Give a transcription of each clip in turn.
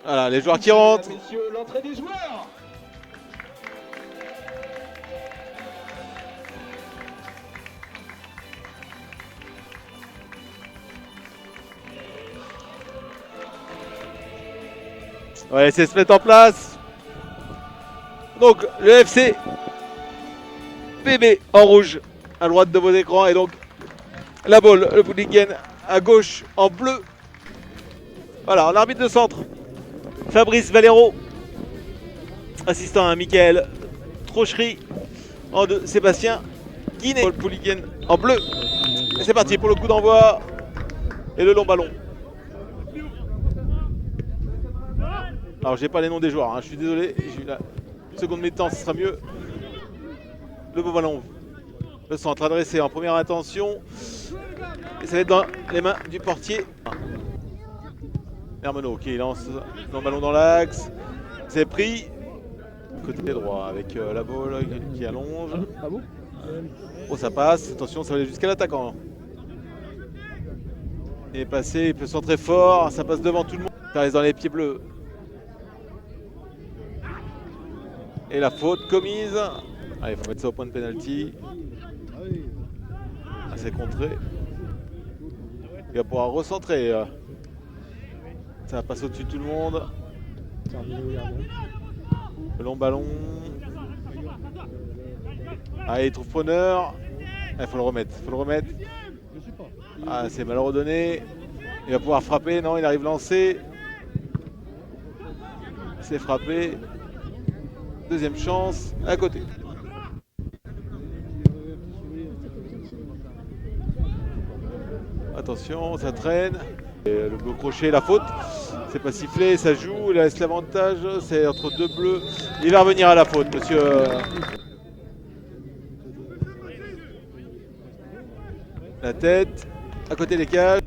Voilà, les joueurs qui rentrent. Messieurs, l'entrée des joueurs. On va laisser se mettre en place. Donc le FC BB en rouge à droite de vos écrans et donc la balle, le Boulingen à gauche en bleu. Voilà, en arbitre de centre, Fabrice Valero. Assistant à Michael Trochery. En deux, Sébastien Guinet. Paul Pouliguen en bleu. Et c'est parti pour le coup d'envoi et le long ballon. Alors j'ai pas les noms des joueurs, hein, je suis désolé. J'ai eu la seconde mi-temps, ce sera mieux. Le beau ballon. Le centre adressé en première intention. Et ça va être dans les mains du portier. Hermenot qui lance le ballon dans l'axe. C'est pris. Côté droit avec la balle qui allonge. Oh, ça passe. Attention, ça va aller jusqu'à l'attaquant. Il est passé, il peut centrer fort. Ça passe devant tout le monde. Ça reste dans les pieds bleus. Et la faute commise. Allez, il faut mettre ça au point de pénalty. C'est contré. Il va pouvoir recentrer. Ça va passer au-dessus de tout le monde. Le long ballon. Ah, il trouve preneur. Il faut le remettre. Ah, c'est mal redonné. Il va pouvoir frapper. Non, il arrive lancé. C'est frappé. Deuxième chance. À côté. Attention, ça traîne. Et le beau crochet, la faute. C'est pas sifflé, ça joue, il laisse l'avantage, c'est entre deux bleus. Il va revenir à la faute, monsieur. La tête, à côté des cages.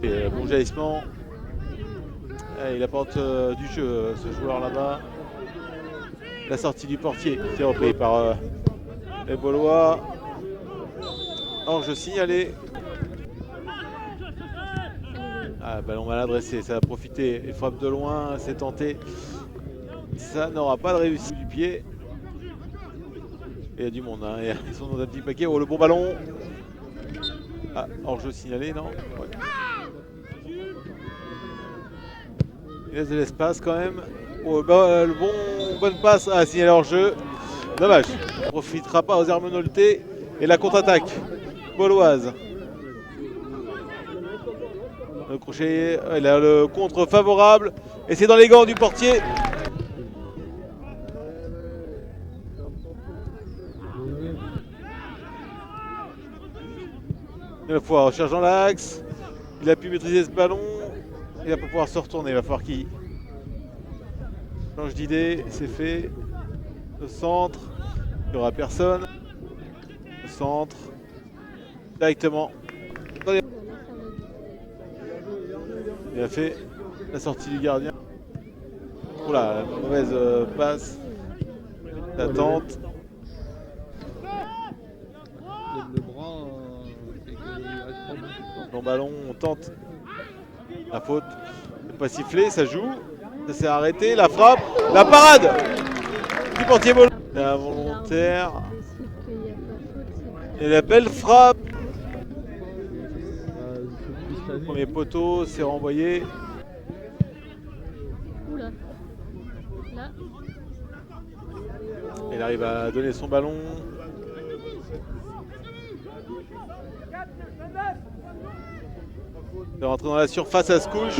Et bon jaillissement. Et il apporte du jeu, ce joueur là-bas. La sortie du portier qui est repris par les Baulois. Orge signalé. Ah, ballon mal adressé, ça va profiter. Il frappe de loin, c'est tenté. Ça n'aura pas de réussite du pied. Et il y a du monde, hein. Ils sont dans un petit paquet. Oh, le bon ballon. Ah, hors-jeu signalé, non? Ouais. Il laisse de l'espace quand même. Oh, bah, bonne passe. Ah, signalé hors-jeu. Dommage. Il ne profitera pas aux Hermenoltais. Et la contre-attaque bauloise. Le crochet, il a le contre favorable. Et c'est dans les gants du portier. Il va pouvoir rechercher dans l'axe. Il a pu maîtriser ce ballon. Il va pas pouvoir se retourner. Il va falloir qu'il change d'idée. C'est fait. Le centre. Il n'y aura personne. Le centre. Directement. Il a fait la sortie du gardien. Oula, mauvaise passe. L'attente. Long ballon, on tente. La faute. C'est pas sifflé, ça joue. Ça s'est arrêté. La frappe. La parade du portier Bolo. La volontaire. Et la belle frappe. Premier poteau, c'est renvoyé. Il arrive à donner son ballon. Il va rentrer dans la surface, à se couche.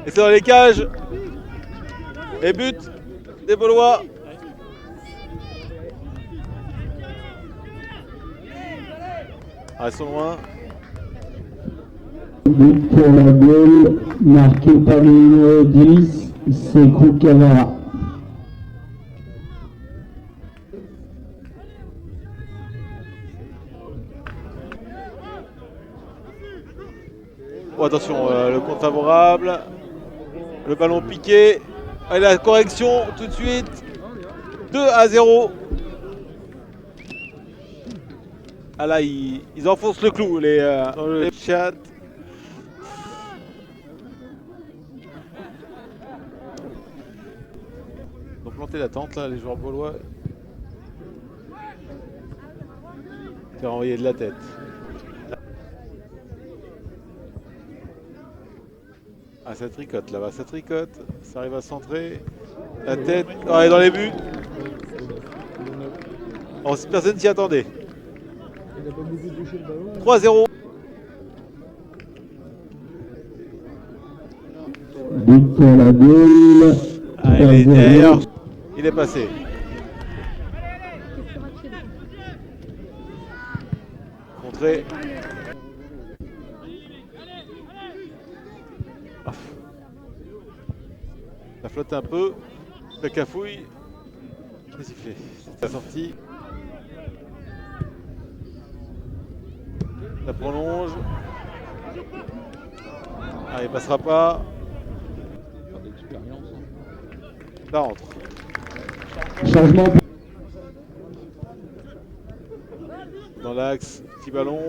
Et c'est dans les cages. Et but des Baulois. Ah, ils sont loin. But pour la balle, marqué par le numéro 10, c'est Koukavara. Oh, attention, le compte favorable. Le ballon piqué. Et la correction tout de suite. 2-0. Ah là, ils enfoncent le clou, dans le chat. Ils ont planté la tente, là, les joueurs gaulois. Faire envoyer de la tête. Ah, ça tricote là-bas, ça tricote. Ça arrive à centrer. La tête. Oh, elle est dans les buts. Oh, personne s'y attendait. 3-0. But pour la Gaule. Ah, il est derrière. Il est passé. Contré. Ah. Ça flotte un peu. Ça cafouille. Qu'est-ce qu'il fait? C'est la sortie. Ça prolonge. Ah, il passera pas. Ça rentre. Changement. Dans l'axe, petit ballon.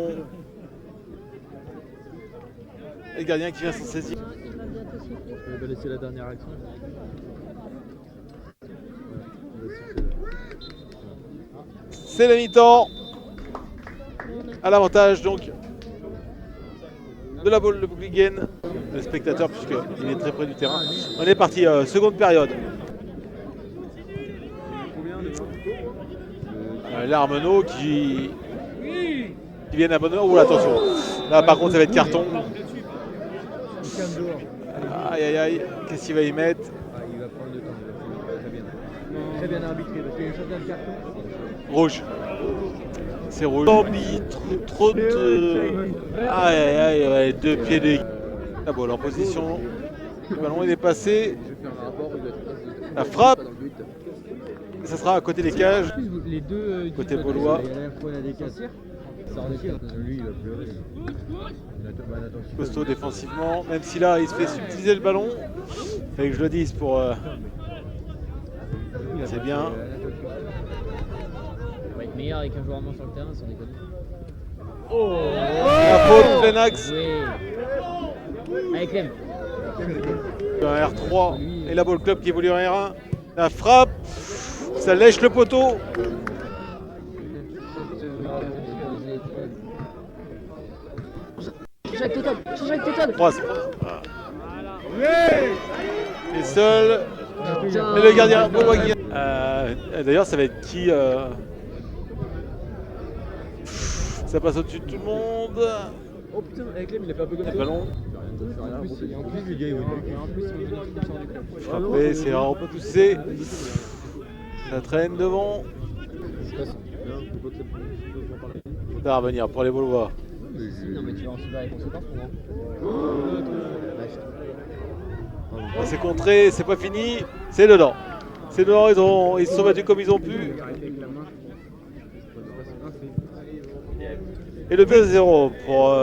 Et le gardien qui vient s'en saisir. On va laisser la dernière action. C'est la mi-temps. À l'avantage donc de la balle de Bougligen, le spectateur, puisqu'il est très près du terrain. On est parti, seconde période. L'Armenau qui viennent à bonne heure. Ouh, attention. Là, par contre, ça va être carton. Aïe, aïe, aïe. Qu'est-ce qu'il va y mettre? Il va prendre le temps. Très bien arbitré parce qu'il y a chacun de carton. Rouge. C'est rouge. Arbitre, trop de. Aïe, aïe, aïe, ouais, deux pieds de. La balle en position. Le ballon, il est passé. La frappe. Et ça sera à côté des cages. Les deux Côté Gaulois. Il y a la fois des cassières. Lui, il va pleurer. Costaud défensivement, même si là il se fait subtiliser le ballon. Fallait que je le dise pour. C'est bien. On va être meilleur avec un joueur en main sur le terrain, sans déconner. La faute, plein axe. Oui. Allez Clem. Un R3 et la Ball Club qui évolue en R1. La frappe, ça lèche le poteau. Change avec Total. 3. Et seul. Et le gardien. D'ailleurs, ça va être qui Ça passe au-dessus de tout le monde. Oh putain, avec Clem, il a fait un peu comme Le ça. ballon. En plus, les gars, ils vont Frappé, c'est vraiment pas poussé. Ça traîne devant. Ça va revenir pour les Gaulois. Non mais tu vas en subir les conséquences pour moi. C'est contré, c'est pas fini, c'est dedans. C'est dedans, ils se sont battus comme ils ont pu. Et le 2-0 pour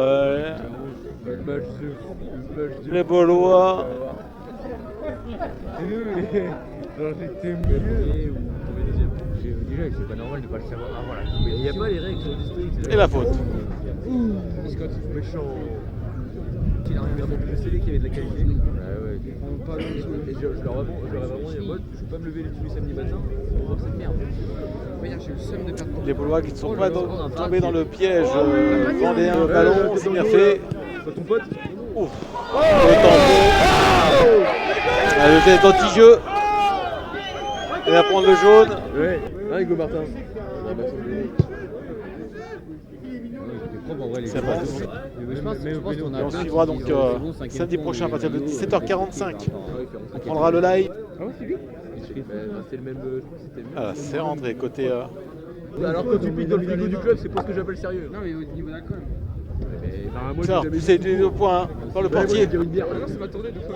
les Gaulois. Déjà, c'est pas normal de pas le savoir avant la coupe. Il n'y a pas les règles sur le district. Et la faute. Scott, méchant. Il a rien je sais qu'il y avait de la qualité. Et je leur ai vraiment dit, moi, je peux pas me lever tous les samedis matins pour voir cette merde. J'ai eu le seum de perdre. Les Gaulois qui ne sont pas tombés dans le piège vendéen. Ballon, c'est bien fait. Ton pote. Ouf. Le tempo. Le geste d'anti-jeu. Il va prendre le jaune. Ouais, Hugo Martin. Ça passe. Je pense qu'on a Et on suivra donc samedi prochain à partir de 17h45. On prendra le live. Ah ouais, c'est lui. C'est le même. Ah, c'est rentré côté. Alors quand tu piques dans le frigo du club, c'est pas ce que j'appelle sérieux. Non mais au niveau d'alcool. Ça a repoussé les 2 points par le portier. Moi, je veux dire une bière. Ah non, ça m'a tourné 2 fois.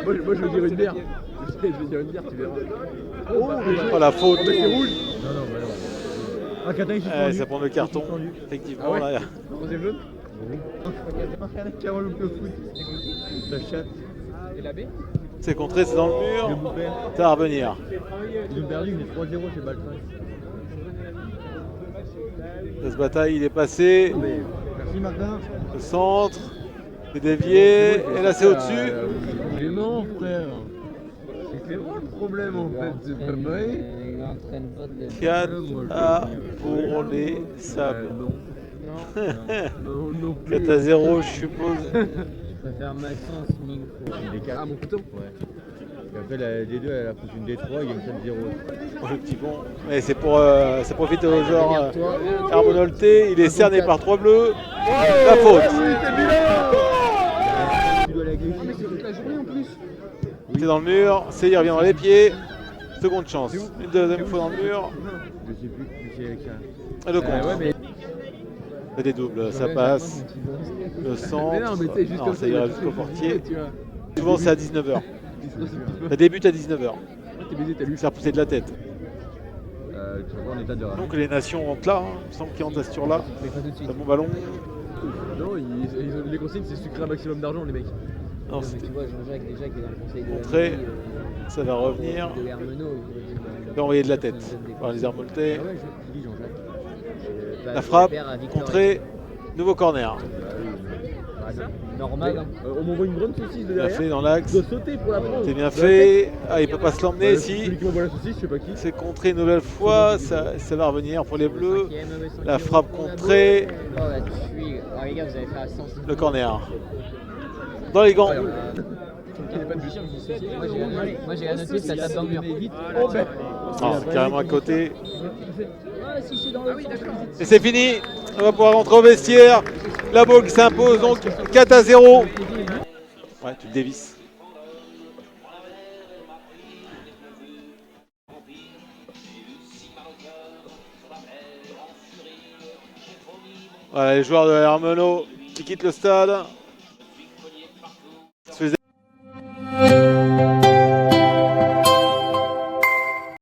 Moi, je veux dire une bière. Je veux dire une bière, tu verras. Oh la faute. C'est rouge. Non, bah non. Ah, Catin, il s'est Ça prend le carton. Effectivement, ah ouais. là. Troisième jaune. Carole au foot. La chatte. Et la baie. C'est contré, c'est dans le mur. Ça va revenir. Ils ont perdu, mais 3-0 chez Baltrin. Cette bataille, il est passé. Merci Martin. Le centre. C'est dévié. Et là, c'est au-dessus. Clément, frère. C'est Clément le problème en fait. C'est pas vrai. Il entraîne pas de 4 à pour les sables. Non, 4 à 0, je suppose. Je préfère Maxence Minko. Ah, mon couteau. Et après, la D2, elle a foutu une D3, il gagne 7-0. Le petit bon. Et c'est pour ça profite au joueur Armonolté. Il est cerné par 3 bleus. La faute. Tu dois la gauche. Mais c'est toute la journée en plus. C'est dans le mur. C'est il revient dans les pieds. Seconde chance. Une deuxième fois dans le mur. Je sais plus qui c'est avec ça. Et le contre. Ouais, mais... C'est des doubles. Ça passe. Le centre. Mais non, mais t'es juste Non, comme ça ira tu jusqu'au fais portier. jouer, tu vois. Souvent, c'est à 19h. Ça débute à 19h. T'es baisé, t'as lu. C'est repousser de la tête. Tu vas voir en état de Donc les nations rentrent là. Il me semble qu'ils rentrent sur là. Mais pas tout de suite. C'est un bon ballon. Non, les consignes, c'est sucrer un maximum d'argent, les mecs. Non, Non, c'est mais tu vois, Jean-Jacques déjà qui est dans le conseil de Contré. la mairie, Ça va revenir. de Hermenot, Il va envoyer de la tête par les Hermoltais. Ah ouais, je dis Jean-Jacques. La frappe, contrée, nouveau corner. Normal. Hein. On m'envoie une grande saucisse de Bien derrière. fait dans Je l'axe. dois sauter pour la prendre. C'est bien fait. Ah, il peut pas se l'emmener si. Celui qui m'envoie la saucisse, je sais pas qui. C'est contré une nouvelle fois. Ça va revenir pour les bleus. Cinquième, La frappe contrée. Oh la tuile. Alors les gars, vous avez fait la sens. Le corner. Dans les gants. Moi j'ai la notice, ça tape dans le mur. Oh ben. Non, c'est carrément à côté. Ah, si c'est dans le sens. Et c'est fini. On va pouvoir rentrer au vestiaire. La Baule qui s'impose donc 4 à 0. Ouais, tu le dévisses. Voilà, les joueurs de Hermenot qui quittent le stade.